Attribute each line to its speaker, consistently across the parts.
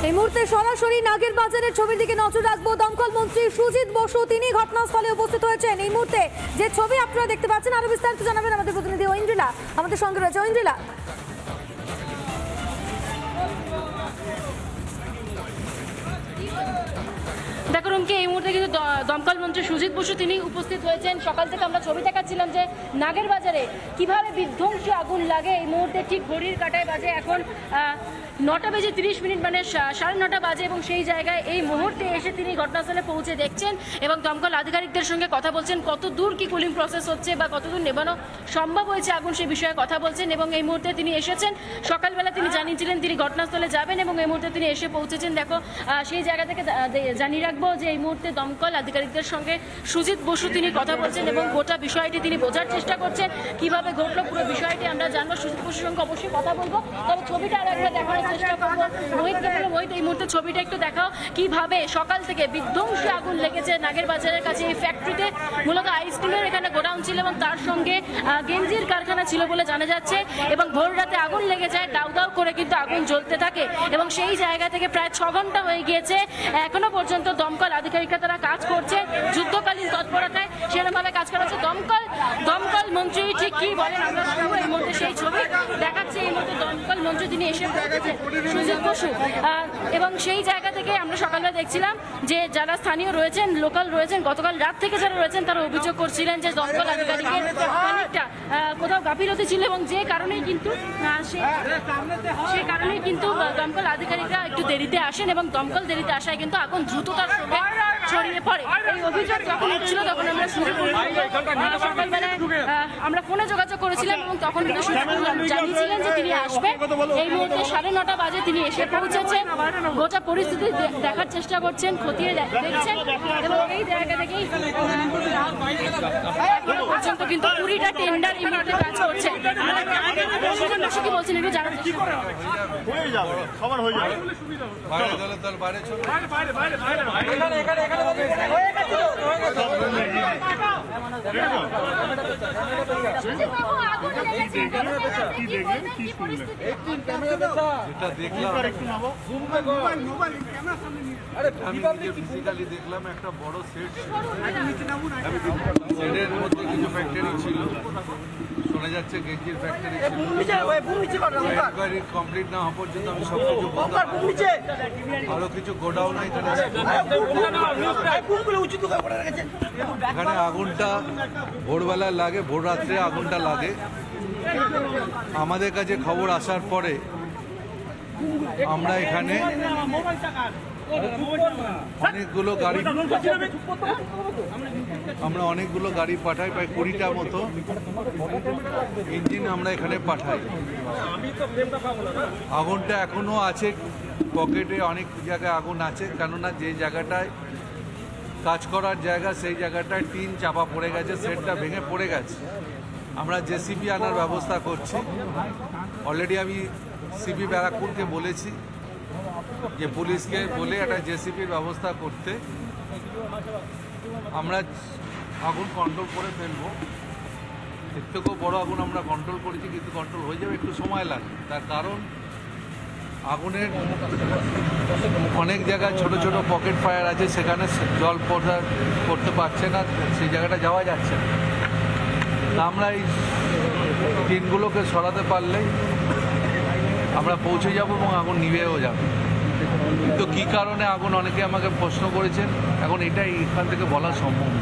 Speaker 1: এই মুহূর্তে সরাসরি নাগের বাজারের ছবির দিকে নজর রাখবো। দমকল মন্ত্রী সুজিত বসু তিনি ঘটনাস্থলে উপস্থিত হয়েছেন। এই মুহূর্তে যে ছবি আপনারা দেখতে পাচ্ছেন, আরো বিস্তারিত জানাবেন আমাদের প্রতিনিধি ঐন্দ্রিলা আমাদের সঙ্গে রয়েছে। ঐন্দ্রিলা,
Speaker 2: দেখো রুমকে এই মুহূর্তে কিন্তু দমকল মন্ত্রী সুজিত বসু তিনি উপস্থিত হয়েছেন। সকাল থেকে আমরা ছবি দেখাচ্ছিলাম যে নাগের বাজারে কিভাবে বিধ্বংসী আগুন লাগে। এই মুহূর্তে ঠিক ঘড়ির কাঁটায় বাজে এখন 9টা বেজে 30 মিনিট, মানে 9:30 বাজে, এবং সেই জায়গায় এই মুহূর্তে এসে তিনি ঘটনাস্থলে পৌঁছে দেখছেন এবং দমকল আধিকারিকদের সঙ্গে কথা বলছেন। কত দূর কি কুলিং প্রসেস হচ্ছে বা কতদূর নেবানো সম্ভব হয়েছে আগুন, সেই বিষয়ে কথা বলছেন। এবং এই মুহূর্তে তিনি এসেছেন, সকালবেলা তিনি জানিয়েছিলেন তিনি ঘটনাস্থলে যাবেন এবং এই মুহূর্তে তিনি এসে পৌঁছেছেন। দেখো সেই জায়গা থেকে জানিয়ে রাখবো যে এই মুহূর্তে দমকল আধিকারিকদের সঙ্গে সুজিত বসু তিনি কথা বলছেন এবং গোটা বিষয়টি তিনি বোঝার চেষ্টা করছেন কিভাবে ঘটলো পুরো বিষয়টি আমরা জানবো। সুজিত বসুর সঙ্গে অবশ্যই কথা বলবো, তবে ছবিটা আর একবার দেখানোর চেষ্টা করবো। মোহিতকে বলে, মোহিত এই মুহূর্তে ছবিটা একটু দেখাও, কিভাবে সকাল থেকে বিধ্বংসী আগুন লেগেছে নাগের বাজারের কাছে এই ফ্যাক্টরিতে। মূলত আইসক্রিমের এখানে গোডাউন ছিল এবং তার সঙ্গে গেঞ্জির কারখানা ছিল বলে জানা যাচ্ছে এবং ভোর রাতে আগুন লেগে যায়, দাউ দাউ করে কিন্তু আগুন জ্বলতে থাকে এবং সেই জায়গা থেকে প্রায় 6 ঘন্টা হয়ে গিয়েছে। এখনো পর্যন্ত দমকল আধিকারিকরা তারা কাজ করছে যুদ্ধকালীন তৎপরতায়, সেরকমভাবে কাজ করা হচ্ছে। দমকল মন্ত্রী ঠিক কি বলেন আমরা শুনবো। এই মুহূর্তে সেই ছবি দেখাচ্ছে, এই মুহূর্তে দমকল মন্ত্রী তিনি এসে পৌঁছেছেন সুজিত বসু এবং সেই জায়গা থেকে আমরা সকালবেলা দেখছিলাম যে যারা স্থানীয় রয়েছেন, লোকাল রয়েছেন, গতকাল রাত থেকে যারা রয়েছেন তারা অভিযোগ করছিলেন যে দমকল আধিকারিকের অনেকটা কোথাও গাফিলতি ছিল এবং যে কারণেই কিন্তু সেই কারণেই কিন্তু দমকল আধিকারিকরা একটু দেরিতে আসেন এবং দমকল দেরিতে আসায় কিন্তু আগুন দ্রুততার সঙ্গে ছড়িয়ে পড়ে। এই অভিযোগ যখন হচ্ছিল তখন আমরা সকালবেলায় আমরা ফোনে যোগাযোগ করেছিলাম এবং তখন কিন্তু জানিয়েছিলেন যে তিনি আসবেন। এই মুহূর্তে 9:30 বাজে তিনি এসে পৌঁছেছেন, গোটা পরিস্থিতি দেখার চেষ্টা করছেন, খতিয়ে দেখছেন এবং এই জায়গা থেকেই এখনো পর্যন্ত কিন্তু 20টা টেন্ডার এই মুহূর্তে কাজ করছে। কি বলছেন একটু জানার চেষ্টা করুন।
Speaker 3: দেখলাম একটা বড় সেট, সেটের মধ্যে কিছু ফ্যাক্টরি ছিল, শোনা যাচ্ছে গেঞ্জির ফ্যাক্টরি ছিল। ইনকোয়ারি কমপ্লিট না হওয়া পর্যন্ত আমি সব কিছু বলতে পারবো। আরো কিছু গোডাউন এখানে এখানে আগুনটা ভোরবেলা লাগে, ভোর রাত্রে আগুনটা লাগে। আমাদের কাছে খবর আসার পরে আমরা এখানে অনেকগুলো গাড়ি পাঠাই, প্রায় 20টা মতো ইঞ্জিন আমরা এখানে পাঠাই। আগুনটা এখনো আছে পকেটে, অনেক জায়গায় আগুন আছে, কেননা যে জায়গাটায় কাজ করার জায়গা সেই জায়গাটায় টিন চাপা পড়ে গেছে, সেটটা ভেঙে পড়ে গেছে। আমরা জেসিবি আনার ব্যবস্থা করছি। অলরেডি আমি সিপি ব্যারাকপুরকে বলেছি যে পুলিশকে বলে একটা জেসিপির ব্যবস্থা করতে, আমরা আগুন কন্ট্রোল করে ফেলবো। এর থেকেও বড় আগুন আমরা কন্ট্রোল করেছি, কিন্তু কন্ট্রোল হয়ে যাবে, একটু সময় লাগে। তার কারণ আগুনের অনেক জায়গায় ছোট ছোট পকেট ফায়ার আছে, সেখানে জল পড়তে পারছে না, সেই জায়গাটা যাওয়া যাচ্ছে না। তা আমরা এই টিনগুলোকে সরাতে পারলেই আমরা পৌঁছে যাব এবং আগুন নিভেও যাবে। কিন্তু কী কারণে আগুন, অনেকে আমাকে প্রশ্ন করেছেন, এখন এটাই এখান থেকে বলা সম্ভব না।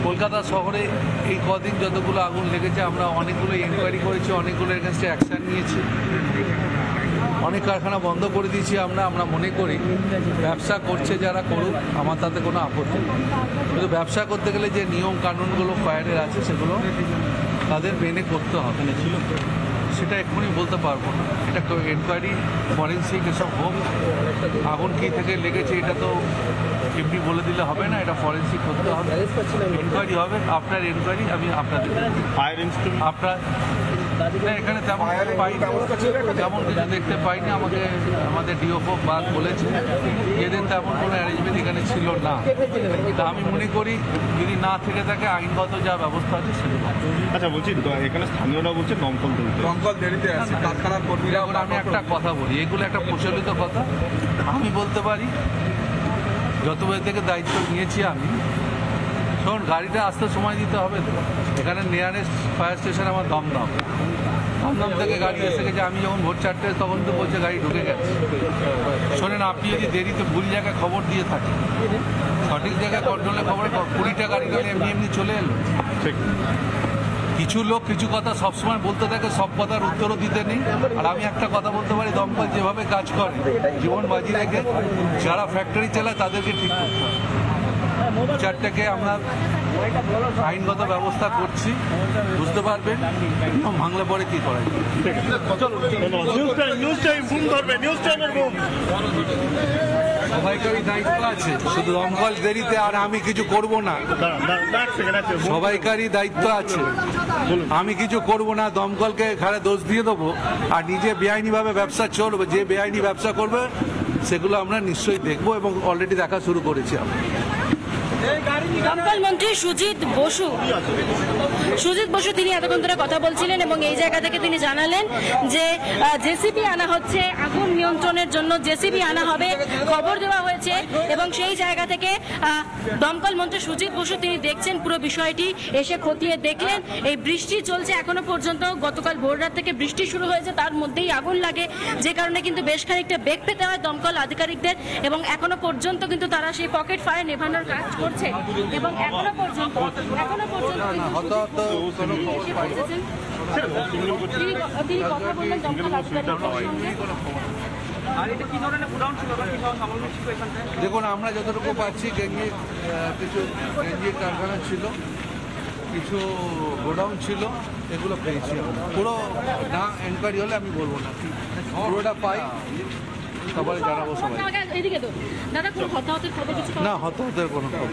Speaker 3: কলকাতা শহরে এই কদিন যতগুলো আগুন লেগেছে আমরা অনেকগুলো ইনকোয়ারি করেছি, অনেকগুলো এগেনস্টে অ্যাকশান নিয়েছি, অনেক কারখানা বন্ধ করে দিয়েছি। আমরা মনে করি ব্যবসা করছে যারা করুক, আমার তাতে কোনো আপত্তি নেই, কিন্তু ব্যবসা করতে গেলে যে নিয়ম কানুনগুলো ফায়ারের আছে সেগুলো তাদের মেনে করতে হবে। সেটা এক্ষুনি বলতে পারবো না, এটা এনকোয়ারি ফরেন্সিক এসব হোক। আগুন কী থেকে লেগেছে এটা তো এমনি বলে দিলে হবে না, এটা ফরেন্সিক করতে হবে, এনকোয়ারি হবে। আপনার এনকোয়ারি আমি আপনাদের না, এখানে তেমন কিছু পাইনি, তেমন কিছু দেখতে পাইনি। আমাদের ডিওপো বাদ বলেছে এদের তেমন কোনো অ্যারেঞ্জমেন্ট এখানে ছিল না। তা আমি মনে করি যদি না থেকে থাকে আইনগত যা ব্যবস্থা আছে সেগুলো।
Speaker 4: আচ্ছা বলছি, এখানে স্থানীয়রা বলছে দমকল দেরিতে আছে, কারখানার কর্মীরা।
Speaker 3: এখন আমি একটা কথা বলি, এগুলো একটা প্রচলিত কথা। আমি বলতে পারি যতবার থেকে দায়িত্ব নিয়েছি আমি, শোন গাড়িটা আসতে সময় দিতে হবে তো। এখানে নিয়ারেস্ট ফায়ার স্টেশন আমার দমদম থেকে গাড়ি এসে গেছে। আমি যখন ভোর 4টে তখন তো বলছে গাড়ি ঢুকে গেছে। শোনেন, আপনি যদি দেরিতে ভুল জায়গায় খবর দিয়ে থাকেন, সঠিক জায়গায় কন্ট্রোলে খবর 20টা গাড়ি গেলে এমনি চলে এলো। কিছু লোক কিছু কথা সবসময় বলতে থাকে, সব কথার উত্তরও দিতে নেই। আর আমি একটা কথা বলতে পারি, দমকল যেভাবে কাজ করে জীবন বাজি রেখে যারা ফ্যাক্টরি চালায় তাদেরকে ঠিক করতে হবে। 4টাকে আমরা আইনগত ব্যবস্থা করছি, বুঝতে পারবেন নিয়ম ভাঙলে পরে কি করা যায়। সবাইকারই দায়িত্ব আছে, শুধু দমকল দেরিতে আর আমি কিছু করব না। সবাইকারই দায়িত্ব আছে, আমি কিছু করব না, দমকলকে ঘাড়ে দোষ দিয়ে দেবো আর নিজে বেআইনিভাবে ব্যবসা চলবে। যে বেআইনি ব্যবসা করবে সেগুলো আমরা নিশ্চয়ই দেখবো এবং অলরেডি দেখা শুরু করেছি আমরা।
Speaker 2: দমকল মন্ত্রী সুজিত বসু তিনি এতক্ষণ ধরে কথা বলছিলেন এবং এই জায়গা থেকে তিনি জানালেন যে জেসিবি আনা হচ্ছে আগুন নিয়ন্ত্রণের জন্য, জেসিবি আনা হবে, খবর দেওয়া হয়েছে। এবং সেই জায়গা থেকে দমকল মন্ত্রী সুজিত বসু তিনি দেখছেন পুরো বিষয়টি, এসে খতিয়ে দেখলেন। এই বৃষ্টি চলছে এখনো পর্যন্ত, গতকাল ভোর রাত থেকে বৃষ্টি শুরু হয়েছে, তার মধ্যেই আগুন লাগে, যে কারণে কিন্তু বেশ খানিকটা বেগ পেতে হয় দমকল আধিকারিকদের। এবং এখনো পর্যন্ত কিন্তু তারা সেই পকেট ফায়ার নেভানোর কাজ করছে এবং এখনো পর্যন্ত তিনি কথা বললেন দমকল আধিকারিকদের সঙ্গে।
Speaker 3: দেখুন, আমরা যতটুকু পাচ্ছি কিছু গেঞ্জির কারখানা ছিল, কিছু গোডাউন ছিল, এগুলো পেয়েছি। পুরো না এনকোয়ারি হলে আমি বলবো না, পুরোটা পাই তারপরে জানাবো সবাই।
Speaker 2: দাদা কোনো হতাহতের খবর কিছু?
Speaker 3: না, হতাহতের কোনো খবর।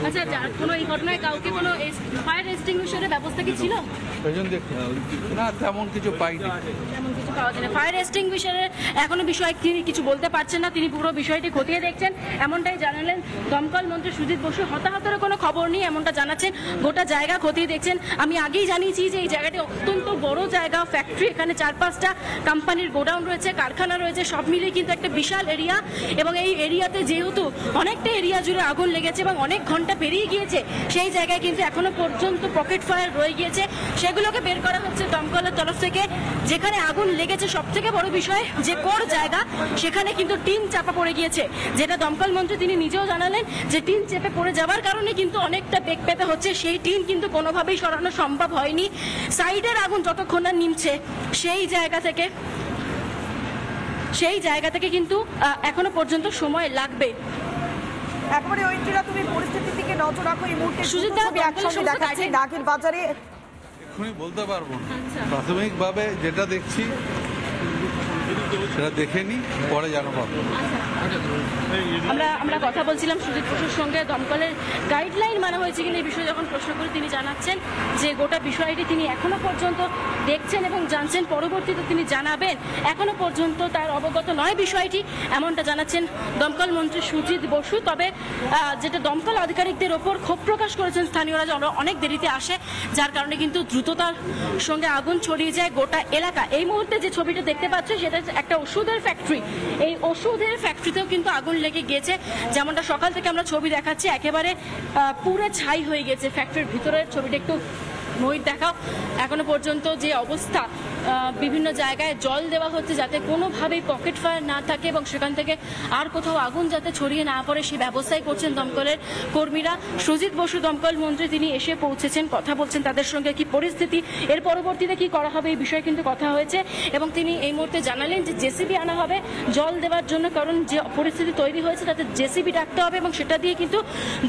Speaker 2: আচ্ছা, কোনো এই ঘটনায় কাউকে কোনো ফায়ার এক্সটিংগুইশারের ব্যবস্থা কি ছিল?
Speaker 3: না, তেমন কিছু পাইনি।
Speaker 2: তেমন কিছু পাওয়া যায় না। ফায়ার এক্সটিংগুইশারের এখনো বিষয় তিনি কিছু বলতে পারছেন না, তিনি পুরো বিষয়টি খতিয়ে দেখছেন, এমনটাই জানালেন দমকল মন্ত্রী সুজিত বসু। হতাহতের কোনো খবর নেই এমনটা জানাচ্ছেন, গোটা জায়গা খতিয়ে দেখছেন। আমি আগেই জানিয়েছি যে এই জায়গাটি অত্যন্ত বড় জায়গা, ফ্যাক্টরি, এখানে 4-5টা কোম্পানির গোডাউন রয়েছে, কারখানা রয়েছে, সব মিলিয়ে কিন্তু একটা বিশাল এরিয়া। এবং এই এরিয়াতে যেহেতু অনেকটা এরিয়া জুড়ে আগুন লেগেছে এবং অনেক ঘন্টা পেরিয়ে গিয়েছে, সেই জায়গায় কিন্তু এখনো পর্যন্ত পকেট ফায়ার রয়ে গিয়েছে, সেগুলোকে বের করা হচ্ছে দমকলের তরফ থেকে। যেখানে আগুন লেগেছে সব থেকে বড় বিষয় যে কোর জায়গা, সেখানে কিন্তু টিন চাপা পড়ে গিয়েছে, যেটা দমকল মন্ত্রী তিনি নিজেও জানালেন যে টিন চেপে পড়ে যাওয়ার কারণে কিন্তু অনেকটা বেগ পেতে হচ্ছে। সেই টিন কিন্তু কোনোভাবেই সরানো সম্ভব হয়নি। সাইডের আগুন যতক্ষণ না নিমছে সেই জায়গা থেকে কিন্তু এখনো পর্যন্ত সময় লাগবে।
Speaker 1: একেবারে ঐন্দ্রিলা, তুমি পরিস্থিতির দিকে নজর রাখো। এই মুহূর্তে
Speaker 2: সুজিত দা,
Speaker 1: একসঙ্গে দেখাচ্ছে নাগের বাজারে।
Speaker 3: এক্ষুনি বলতে পারবো না, প্রাথমিকভাবে যেটা দেখছি সেটা দেখে নি, পরে জানাবো।
Speaker 2: আমরা কথা বলছিলাম সুজিত বসুর সঙ্গে। দমকলের গাইডলাইন মানা হয়েছে কিনা এই বিষয়ে যখন প্রশ্ন করে তিনি জানাচ্ছেন যে গোটা বিষয়টি তিনি এখনো পর্যন্ত দেখছেন এবং জানছেন, পরবর্তীতে তিনি জানাবেন। এখনো পর্যন্ত তার অবগত নয় বিষয়টি, এমনটা জানাচ্ছেন দমকল মন্ত্রী সুজিত বসু। তবে যেটা দমকল আধিকারিকদের ওপর ক্ষোভ প্রকাশ করেছেন স্থানীয়রা, যে অনেক দেরিতে আসে, যার কারণে কিন্তু দ্রুততার সঙ্গে আগুন ছড়িয়ে যায় গোটা এলাকা। এই মুহূর্তে যে ছবিটা দেখতে পাচ্ছ সেটা একটা ওষুধের ফ্যাক্টরি। এই ওষুধের ফ্যাক্টরিতেও কিন্তু আগুন লেগে গিয়েছে, যেমনটা সকাল থেকে আমরা ছবি দেখাচ্ছি, একেবারে পুরো ছাই হয়ে গেছে ফ্যাক্টরির ভিতরের ছবিটা। একটু ময়ূর দেখাও। এখনো পর্যন্ত যে অবস্থা, বিভিন্ন জায়গায় জল দেওয়া হচ্ছে যাতে কোনোভাবেই পকেট ফায়ার না থাকে এবং সেখান থেকে আর কোথাও আগুন যাতে ছড়িয়ে না পড়ে সেই ব্যবস্থাই করছেন দমকলের কর্মীরা। সুজিত বসু দমকল মন্ত্রী তিনি এসে পৌঁছেছেন, কথা বলছেন তাদের সঙ্গে কি পরিস্থিতি, এর পরবর্তীতে কি করা হবে এই বিষয়ে কিন্তু কথা হয়েছে। এবং তিনি এই মুহূর্তে জানালেন যে জেসিবি আনা হবে জল দেওয়ার জন্য, কারণ যে পরিস্থিতি তৈরি হয়েছে তাতে জেসিবি ডাকতে হবে এবং সেটা দিয়ে কিন্তু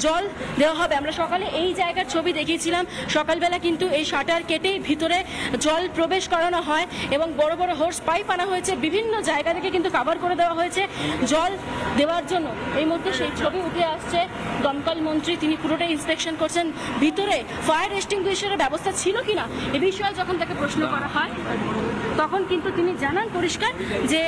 Speaker 2: জল দেওয়া হবে। আমরা সকালে এই জায়গার ছবি দেখিয়েছিলাম, সকালবেলা কিন্তু এই শাটার কেটেই ভিতরে জল প্রবেশ করানো হয় এবং বড় বড় হোর্স পাইপ আনা হয়েছে, বিভিন্ন জায়গা থেকে কিন্তু কাভার করে দেওয়া হয়েছে জল দেওয়ার জন্য। এই মুহূর্তে সেই ছবি উঠে আসছে, দমকল মন্ত্রী তিনি পুরোটাই ইন্সপেকশন করছেন ভিতরে ফায়ার এক্সটিংগুইশারের ব্যবস্থা ছিল কিনা এ বিষয়ে যখন তাকে প্রশ্ন করা হয় তখন কিন্তু তিনি জানান পরিষ্কার যে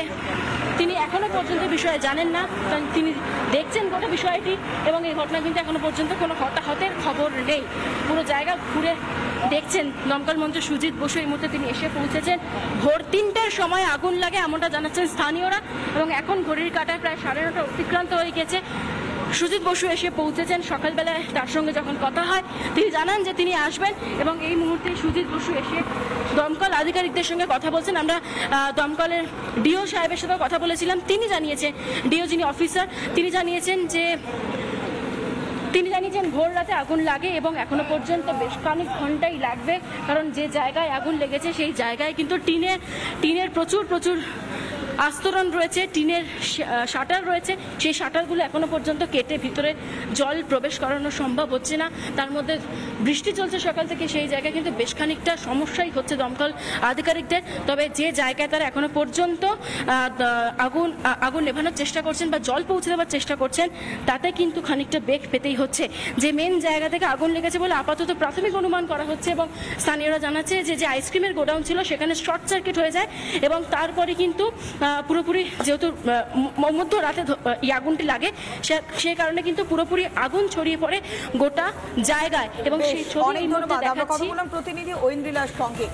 Speaker 2: তিনি এখনো পর্যন্ত বিষয়ে জানেন না, কারণ তিনি দেখছেন গোটা বিষয়টি এবং এই ঘটনা কিন্তু এখনো পর্যন্ত কোনো হতাহতের খবর নেই। পুরো জায়গা ঘুরে দেখছেন দমকল মন্ত্রী সুজিত বসু। এই মুহূর্তে তিনি এসে পৌঁছেছেন, ভোর 3টার সময় আগুন লাগে এমনটা জানাচ্ছেন স্থানীয়রা এবং এখন ঘড়ির কাঁটায় প্রায় 9:30 অতিক্রান্ত হয়ে গেছে। সুজিত বসু এসে পৌঁছেছেন সকালবেলায়, তার সঙ্গে যখন কথা হয় তিনি জানান যে তিনি আসবেন এবং এই মুহূর্তে সুজিত বসু এসে দমকল আধিকারিকদের সঙ্গে কথা বলছেন। আমরা দমকলের ডিও সাহেবের সাথে কথা বলেছিলাম, তিনি জানিয়েছেন, ডিও যিনি অফিসার তিনি জানিয়েছেন ভোর রাতে আগুন লাগে এবং এখনো পর্যন্ত বেশ খানিক ঘন্টাই লাগবে, কারণ যে জায়গায় আগুন লেগেছে সেই জায়গায় কিন্তু টিনের প্রচুর আস্তরণ রয়েছে, টিনের শাটার রয়েছে, সেই শাটারগুলো এখনো পর্যন্ত কেটে ভিতরে জল প্রবেশ করানো সম্ভব হচ্ছে না। তার মধ্যে বৃষ্টি চলছে সকাল থেকে, সেই জায়গায় কিন্তু বেশ খানিকটা সমস্যাই হচ্ছে দমকল আধিকারিকদের। তবে যে জায়গায় তারা এখনো পর্যন্ত আগুন নেভানোর চেষ্টা করছেন বা জল পৌঁছে দেওয়ার চেষ্টা করছেন, তাতে কিন্তু খানিকটা বেগ পেতেই হচ্ছে। যে মেন জায়গা থেকে আগুন লেগেছে বলে আপাতত প্রাথমিক অনুমান করা হচ্ছে এবং স্থানীয়রা জানাচ্ছে যে আইসক্রিমের গোডাউন ছিল সেখানে শর্ট সার্কিট হয়ে যায় এবং তারপরে কিন্তু পুরোপুরি যেহেতু মধ্যরাতে এই আগুনটি লাগে সে কারণে কিন্তু পুরোপুরি আগুন ছড়িয়ে পড়ে গোটা জায়গায় এবং সেই ছবি
Speaker 5: অনেক ধন্যবাদ। আমরা কথা বললাম প্রতিনিধি ঐন্দ্রিলার সঙ্গে।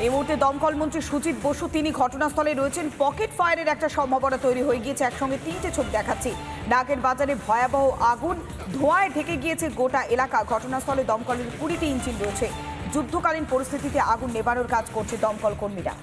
Speaker 5: এই মুহূর্তে দমকল মন্ত্রী সুজিত বসু তিনি ঘটনাস্থলে রয়েছেন। পকেট ফায়ারের একটা সম্ভাবনা তৈরি হয়ে গিয়েছে, একসঙ্গে 3টে ছবি দেখাচ্ছি। নাগের বাজারে ভয়াবহ আগুন, ধোঁয়ায় ঢেকে গিয়েছে গোটা এলাকা। ঘটনাস্থলে দমকলের 20টি ইঞ্জিন রয়েছে। যুদ্ধকালীন পরিস্থিতিতে আগুন নেভানোর কাজ করছে দমকল কর্মীরা।